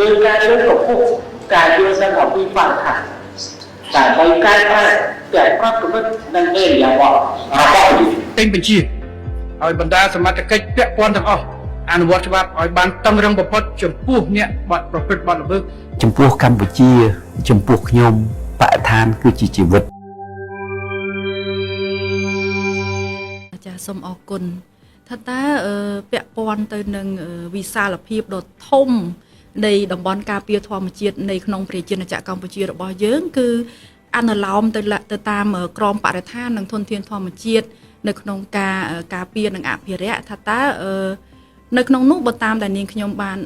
លើការលើកកម្ពស់ការយល់សន្តិភាពបរិស្ថានដើម្បីកែប្រែទាំងប្រតិបត្តិនិងអេរិយាបថរបស់ ទិញបញ្ជាឲ្យបណ្ដាសមត្ថកិច្ចពាក់ព័ន្ធទាំងអស់អនុវត្តច្បាប់ឲ្យបានតឹងរឹងបំផុតចំពោះអ្នកបាត់ប្រព្រឹត្តបទល្មើសចំពោះកម្ពុជាចំពោះខ្ញុំបរិស្ថានគឺជាជីវិតចាសូមអរគុណថាតើពាក់ព័ន្ធទៅនឹងវិសាលភាពដ៏ធំនៃតំបន់ការពារធម្មជាតិនៃក្នុងប្រជាជាតិកម្ពុជារបស់យើងគឺអនុលោមទៅតាមក្រមបរិស្ថាននិងធនធានធម្មជាតិនៅក្នុងការពារនិងអភិរក្សថាតើនៅក្នុងនោះបើតាមដែលនាងខ្ញុំបាន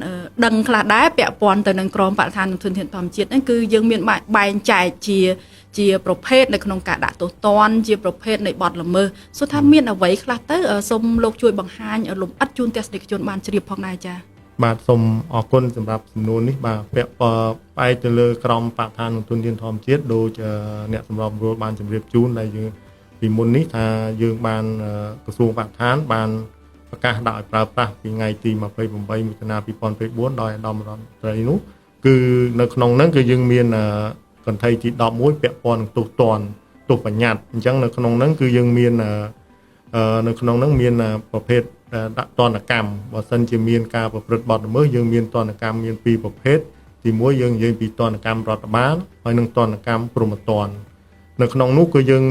ដឹងខ្លះដែរពាក់ព័ន្ធទៅនឹងក្រមបរិស្ថាននិងធនធានធម្មជាតិហ្នឹងគឺយើងមានបែងចែកជាប្រភេទនៅក្នុងការដាក់ទោសទណ្ឌជាប្រភេទនៃបទល្មើសសូមថាមានអ្វីខ្លះទៅសូមលោកជួយបង្ហាញលំអិតជូនទស្សនិកជនបានជ្រាបផងដែរចា៎បាទសូមអរគុណសម្រាប់សំណួរនេះបាទពាក់ផ្អែកទៅលើក្រមបរិស្ថាននិងធនធានធម្មជាតិដូចអ្នកសម្របសម្រួលបានជម្រាបជូនដែលយើងពីមុននេះថាយើងបានក្រសួងបរិស្ថានបានប្រកាសដាក់ឲ្យប្រើប្រាស់ពីថ្ងៃទី28មិថុនា2024ដោយឧត្តមរដ្ឋមន្ត្រីនោះគឺនៅក្នុងហ្នឹងគឺយើងមានកន្ធៃទី11ពាក់ព័ន្ធនឹងទោសទណ្ឌទោសបញ្ញត្តិអញ្ចឹងនៅក្នុងហ្នឹងគឺយើងមាននៅក្នុងហ្នឹងមានប្រភេទដាក់ទណ្ឌកម្មបើសិនជាមានការប្រព្រឹត្តបទល្មើសយើងមានទណ្ឌកម្មមាន2ប្រភេទទី1យើងនិយាយពីទណ្ឌកម្មរដ្ឋបាលហើយនិងទណ្ឌកម្មព្រហ្មទណ្ឌនៅក្នុងនោះគឺយើង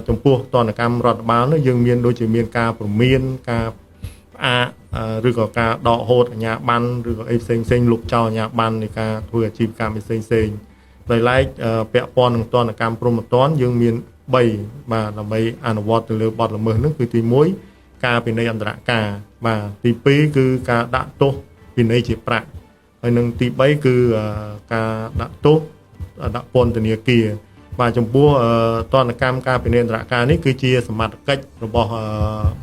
ចំពោះទណ្ឌកម្មរដ្ឋបាលនោះយើងមានដូចជាមានការព្រមានការផ្អាកឬក៏ការដកហូតអាជ្ញាប័ណ្ណឬក៏អីផ្សេងលុបចោលអាជ្ញាប័ណ្ណនៃការធ្វើអាជីវកម្មផ្សេងដោយឡែកពាក់ព័ន្ធនឹងទណ្ឌកម្មព្រហ្មទណ្ឌយើងមាន3បាទដើម្បីអនុវត្តទៅលើបទល្មើសនោះគឺទី1ការពិន័យអន្តរការបាទទី2គឺការដាក់ទោសពិន័យជាប្រាក់ហើយនិងទី3គឺការដាក់ទោសដាក់ពន្ធនាគារបាទចំពោះទណ្ឌកម្មការពិន័យអន្តរការនេះគឺជាសមត្ថកិច្ចរបស់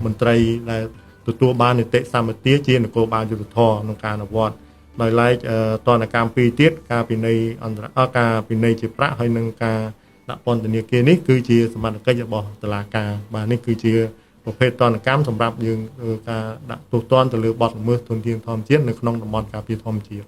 មន្ត្រីដែលទទួលបាននីតិសម្បទាជានគរបាលយុត្តិធម៌ក្នុងការអនុវត្តដោយឡែកទណ្ឌកម្ម2ទៀតការពិន័យអន្តរការពិន័យជាប្រាក់ហើយនិងការដាក់ពន្ធនាគារនេះគឺជាសមត្ថកិច្ចរបស់តុលាការបាទនេះគឺជាប្រភេទទណ្ឌកម្មសម្រាប់យើងការដាក់ទោសទណ្ឌទៅលើបទល្មើសធនធានធម្មជាតិនៅក្នុងតំបន់ការពារធម្មជាតិ